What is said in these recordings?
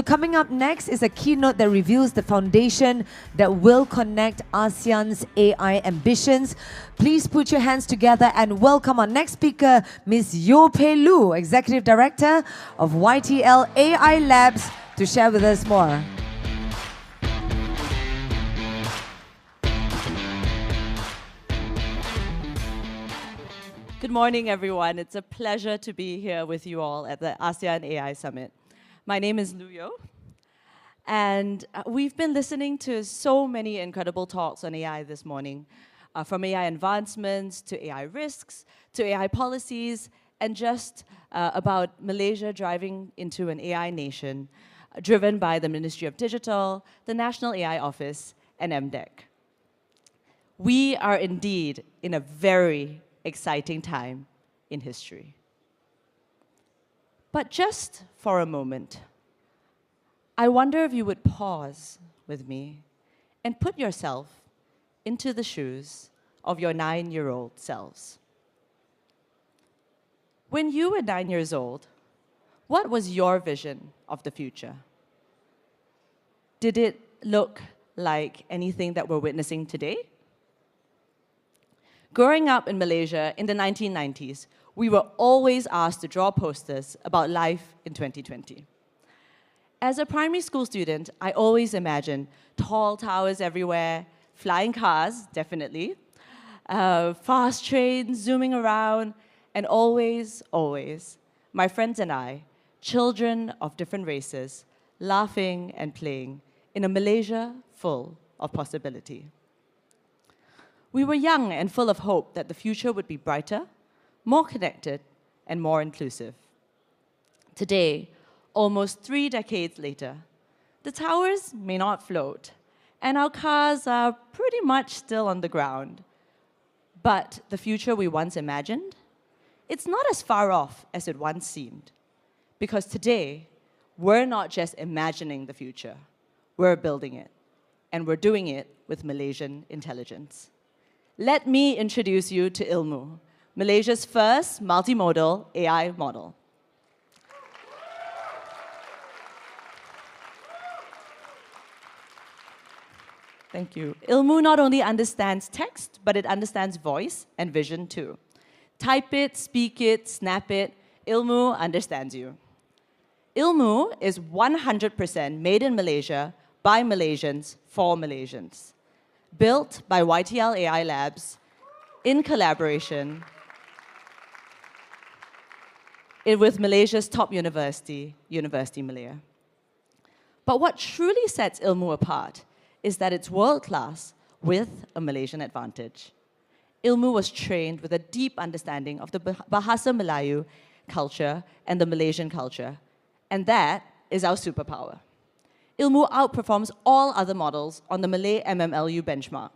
coming up next is a keynote that reveals the foundation that will connect ASEAN's AI ambitions. Please put your hands together and welcome our next speaker, Ms. Yeoh, Executive Director of YTL AI Labs, to share with us more. Good morning, everyone. It's a pleasure to be here with you all at the ASEAN AI Summit. My name is Yeoh, and we've been listening to so many incredible talks on AI this morning, from AI advancements to AI risks to AI policies, and just about Malaysia driving into an AI nation, driven by the Ministry of Digital, the National AI Office, and MITEC. We are indeed in a very exciting time in history. But just for a moment, I wonder if you would pause with me and put yourself into the shoes of your 9-year-old selves. When you were 9 years old, what was your vision of the future? Did it look like anything that we're witnessing today? Growing up in Malaysia in the 1990s, we were always asked to draw posters about life in 2020. As a primary school student, I always imagined tall towers everywhere, flying cars, definitely, fast trains zooming around, and always, my friends and I, children of different races, laughing and playing in a Malaysia full of possibility. We were young and full of hope that the future would be brighter, more connected, and more inclusive. Today, almost 3 decades later, the towers may not float, and our cars are pretty much still on the ground. But the future we once imagined, it's not as far off as it once seemed. Because today, we're not just imagining the future, we're building it. And we're doing it with Malaysian intelligence. Let me introduce you to Ilmu, Malaysia's first multimodal AI model. Thank you. Ilmu not only understands text, but it understands voice and vision too. Type it, speak it, snap it, Ilmu understands you. Ilmu is 100% made in Malaysia by Malaysians for Malaysians. Built by YTL AI Labs in collaboration with Malaysia's top university, University Malaya. But what truly sets Ilmu apart is that it's world-class with a Malaysian advantage. Ilmu was trained with a deep understanding of the Bahasa Melayu culture and the Malaysian culture, and that is our superpower. Ilmu outperforms all other models on the Malay MMLU benchmark,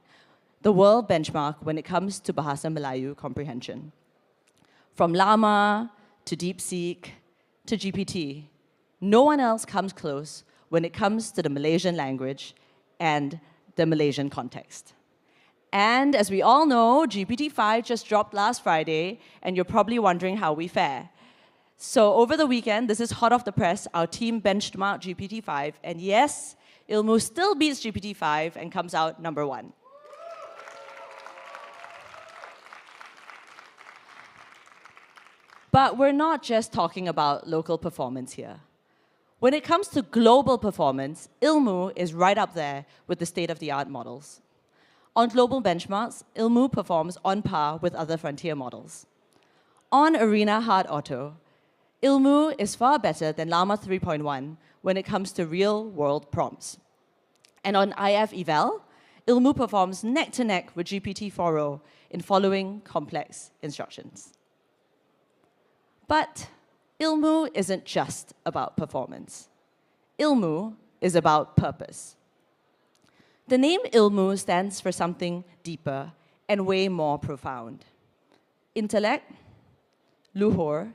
the world benchmark when it comes to Bahasa Melayu comprehension. From Llama to DeepSeek to GPT, no one else comes close when it comes to the Malaysian language and the Malaysian context. And as we all know, GPT-5 just dropped last Friday, and you're probably wondering how we fare. So over the weekend, this is hot off the press, our team benchmarked GPT-5, and yes, Ilmu still beats GPT-5 and comes out number 1. But we're not just talking about local performance here. When it comes to global performance, Ilmu is right up there with the state-of-the-art models. On global benchmarks, Ilmu performs on par with other frontier models. On Arena Hard Auto, Ilmu is far better than Llama 3.1 when it comes to real-world prompts. And on IF Eval, Ilmu performs neck-to-neck with GPT-4o in following complex instructions. But Ilmu isn't just about performance. Ilmu is about purpose. The name Ilmu stands for something deeper and way more profound. Intellect, Luhur,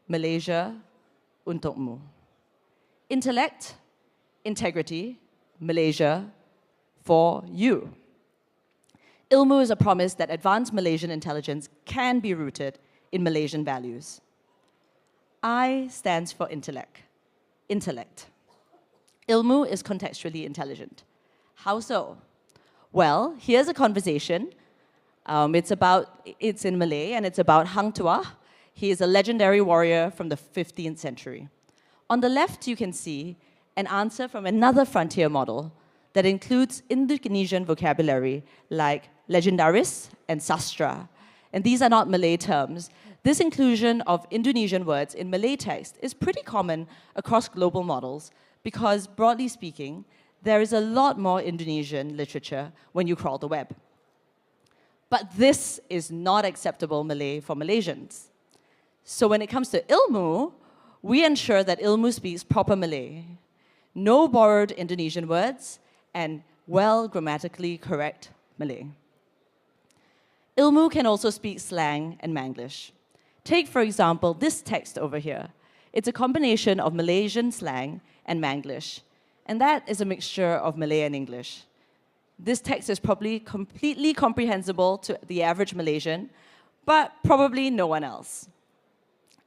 Malaysia, untukmu. Intellect, integrity, Malaysia, for you. Ilmu is a promise that advanced Malaysian intelligence can be rooted in Malaysian values. I stands for intellect. Intellect. Ilmu is contextually intelligent. How so? Well, here's a conversation. It's in Malay, and it's about Hang Tuah. He is a legendary warrior from the 15th century. On the left, you can see an answer from another frontier model that includes Indonesian vocabulary like legendaris and sastra. And these are not Malay terms. This inclusion of Indonesian words in Malay text is pretty common across global models because, broadly speaking, there is a lot more Indonesian literature when you crawl the web. But this is not acceptable Malay for Malaysians. So when it comes to Ilmu, we ensure that Ilmu speaks proper Malay. No borrowed Indonesian words, and well grammatically correct Malay. Ilmu can also speak slang and Manglish. Take, for example, this text over here. It's a combination of Malaysian slang and Manglish, and that is a mixture of Malay and English. This text is probably completely comprehensible to the average Malaysian, but probably no one else.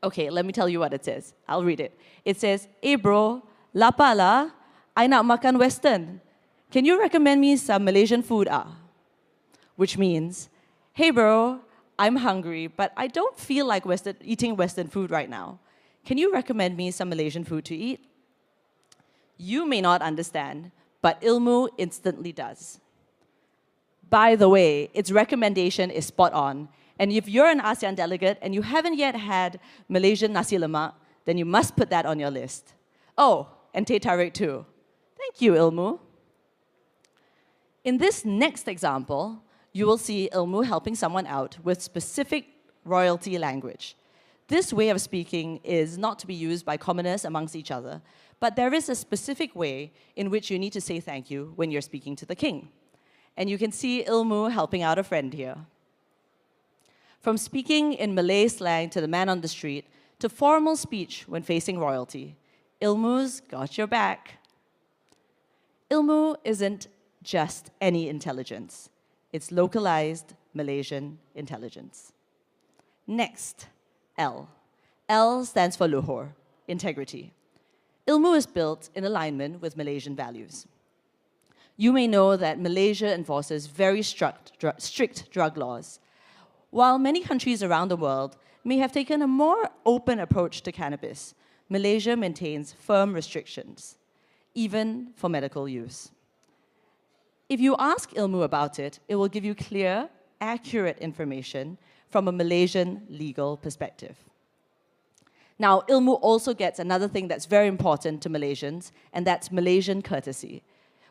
Okay, let me tell you what it says. I'll read it. It says, "Eh bro, lapar lah, I nak makan Western. Can you recommend me some Malaysian food ah?" Which means, "Hey bro, I'm hungry, but I don't feel like eating Western food right now. Can you recommend me some Malaysian food to eat?" You may not understand, but Ilmu instantly does. By the way, its recommendation is spot on. And if you're an ASEAN delegate and you haven't yet had Malaysian nasi lemak, then you must put that on your list. Oh, and teh tarik too. Thank you, Ilmu. In this next example, you will see Ilmu helping someone out with specific royalty language. This way of speaking is not to be used by commoners amongst each other, but there is a specific way in which you need to say thank you when you're speaking to the king. And you can see Ilmu helping out a friend here. From speaking in Malay slang to the man on the street, to formal speech when facing royalty, Ilmu's got your back. Ilmu isn't just any intelligence. It's localized Malaysian intelligence. Next, L. L stands for Luhur, integrity. Ilmu is built in alignment with Malaysian values. You may know that Malaysia enforces very strict drug laws, while many countries around the world may have taken a more open approach to cannabis. Malaysia maintains firm restrictions, even for medical use. If you ask Ilmu about it, it will give you clear, accurate information from a Malaysian legal perspective. Now, Ilmu also gets another thing that's very important to Malaysians, and that's Malaysian courtesy,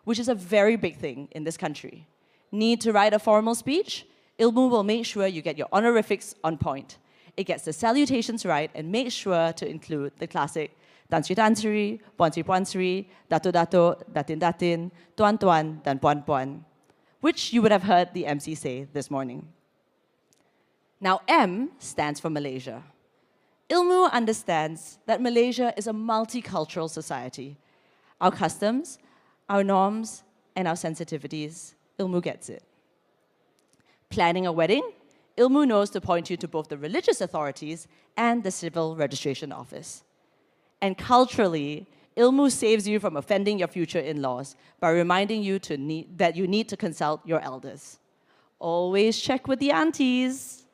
which is a very big thing in this country. Need to write a formal speech? Ilmu will make sure you get your honorifics on point. It gets the salutations right and makes sure to include the classic Tan Sri Tan Sri, Puan Sri Puan Sri, Dato Dato, Datin Datin, Tuan Tuan, dan Puan Puan, which you would have heard the MC say this morning. Now, M stands for Malaysia. Ilmu understands that Malaysia is a multicultural society. Our customs, our norms, and our sensitivities, Ilmu gets it. Planning a wedding, Ilmu knows to point you to both the religious authorities and the civil registration office. And culturally, Ilmu saves you from offending your future in-laws by reminding you that you need to consult your elders. Always check with the aunties.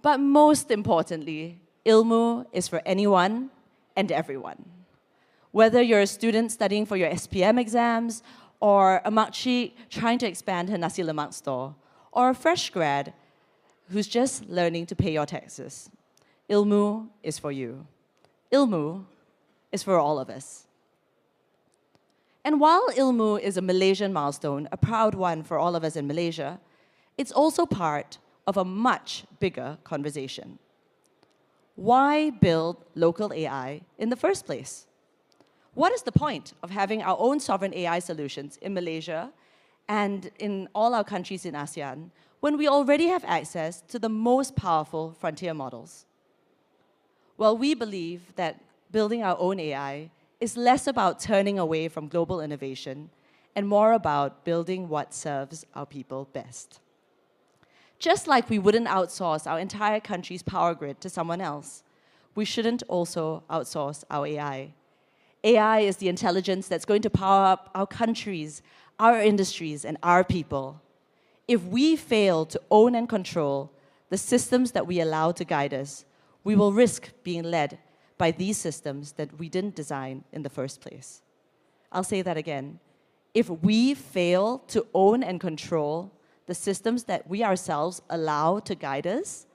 But most importantly, Ilmu is for anyone and everyone. Whether you're a student studying for your SPM exams, or a makcik trying to expand her nasi lemak store, or a fresh grad who's just learning to pay your taxes, Ilmu is for you. Ilmu is for all of us. And while Ilmu is a Malaysian milestone, a proud one for all of us in Malaysia, it's also part of a much bigger conversation. Why build local AI in the first place? What is the point of having our own sovereign AI solutions in Malaysia and in all our countries in ASEAN when we already have access to the most powerful frontier models? Well, we believe that building our own AI is less about turning away from global innovation and more about building what serves our people best. Just like we wouldn't outsource our entire country's power grid to someone else, we shouldn't also outsource our AI. AI is the intelligence that's going to power up our countries, our industries, and our people. If we fail to own and control the systems that we allow to guide us, we will risk being led by these systems that we didn't design in the first place. I'll say that again. If we fail to own and control the systems that we ourselves allow to guide us,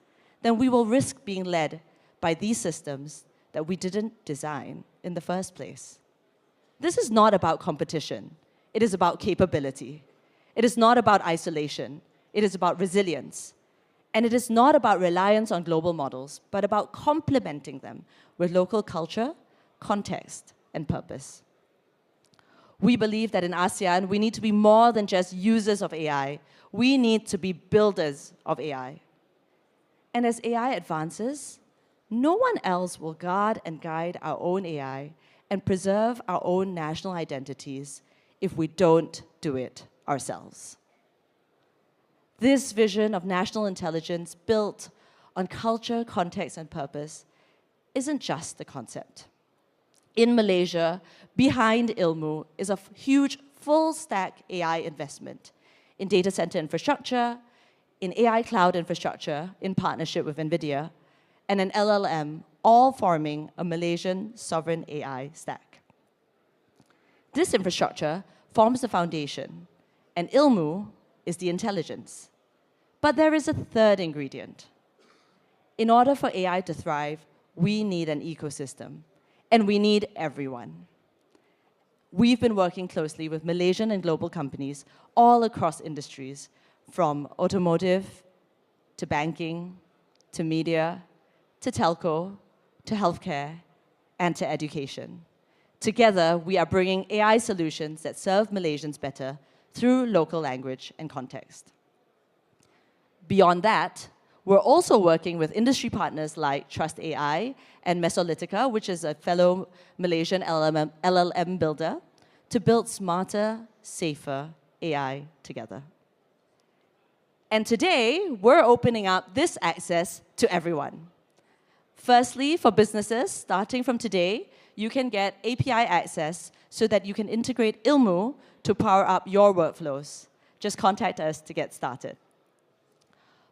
then we will risk being led by these systems that we didn't design in the first place. This is not about competition. It is about capability. It is not about isolation. It is about resilience. And it is not about reliance on global models, but about complementing them with local culture, context, and purpose. We believe that in ASEAN, we need to be more than just users of AI. We need to be builders of AI. And as AI advances, no one else will guard and guide our own AI and preserve our own national identities if we don't do it ourselves. This vision of national intelligence built on culture, context, and purpose isn't just a concept. In Malaysia, behind ILMU is a huge full-stack AI investment in data center infrastructure, in AI cloud infrastructure in partnership with NVIDIA, and an LLM, all forming a Malaysian sovereign AI stack. This infrastructure forms the foundation, and ILMU is the intelligence. But there is a third ingredient. In order for AI to thrive, we need an ecosystem, and we need everyone. We've been working closely with Malaysian and global companies all across industries, from automotive to banking to media to telco to healthcare and to education. Together, we are bringing AI solutions that serve Malaysians better through local language and context. Beyond that, we're also working with industry partners like Trust AI and Mesolytica, which is a fellow Malaysian LLM builder, to build smarter, safer AI together. And today, we're opening up this access to everyone. Firstly, for businesses, starting from today, you can get API access so that you can integrate ILMU to power up your workflows. Just contact us to get started.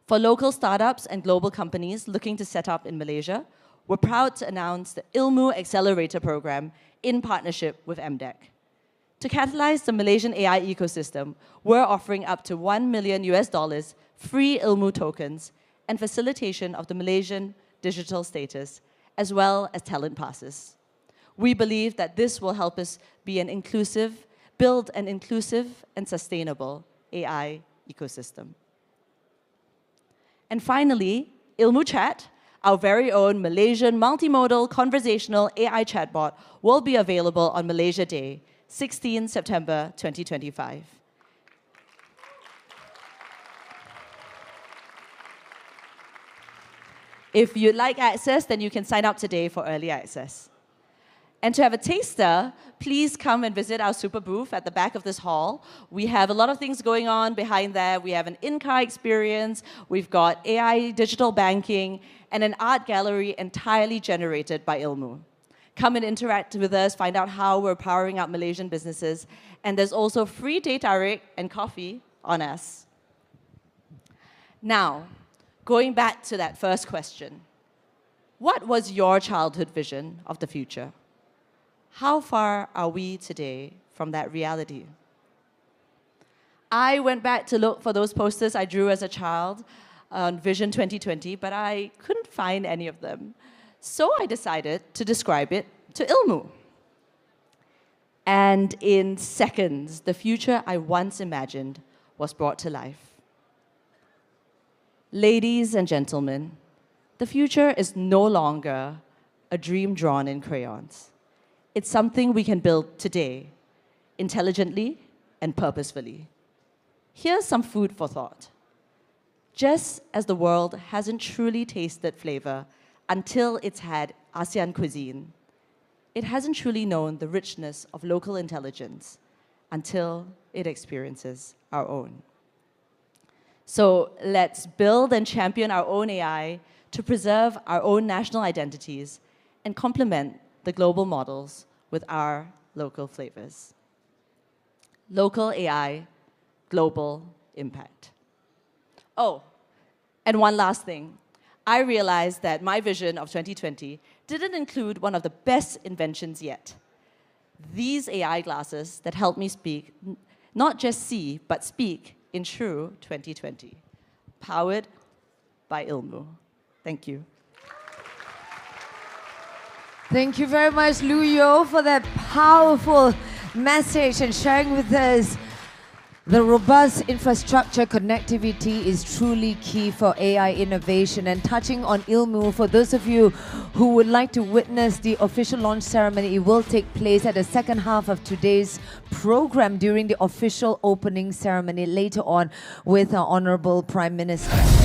For local startups and global companies looking to set up in Malaysia, we're proud to announce the ILMU Accelerator Program in partnership with MITEC. To catalyze the Malaysian AI ecosystem, we're offering up to $1 million free ILMU tokens and facilitation of the Malaysian digital status, as well as talent passes. We believe that this will help us build an inclusive and sustainable AI ecosystem. And finally, ILMU Chat, our very own Malaysian multimodal conversational AI chatbot, will be available on Malaysia Day, 16 September 2025. If you'd like access, then you can sign up today for early access. And to have a taster, please come and visit our super booth at the back of this hall. We have a lot of things going on behind there. We have an in-car experience, we've got AI digital banking, and an art gallery entirely generated by ILMU. Come and interact with us, find out how we're powering up Malaysian businesses, and there's also free teh tarik and coffee on us. Now, going back to that first question, what was your childhood vision of the future? How far are we today from that reality? I went back to look for those posters I drew as a child on Vision 2020, but I couldn't find any of them. So I decided to describe it to ILMU. And in seconds, the future I once imagined was brought to life. Ladies and gentlemen, the future is no longer a dream drawn in crayons. It's something we can build today, intelligently and purposefully. Here's some food for thought. Just as the world hasn't truly tasted flavor until it's had ASEAN cuisine, it hasn't truly known the richness of local intelligence until it experiences our own. So let's build and champion our own AI to preserve our own national identities and complement the global models with our local flavors. Local AI, global impact. Oh, and one last thing. I realized that my vision of 2020 didn't include one of the best inventions yet. These AI glasses that help me speak, not just see, but speak in true 2020. Powered by Ilmu. Thank you. Thank you very much, Yeoh, for that powerful message and sharing with us. The robust infrastructure connectivity is truly key for AI innovation. And touching on Ilmu, for those of you who would like to witness the official launch ceremony, it will take place at the second half of today's program during the official opening ceremony later on with our Honorable Prime Minister.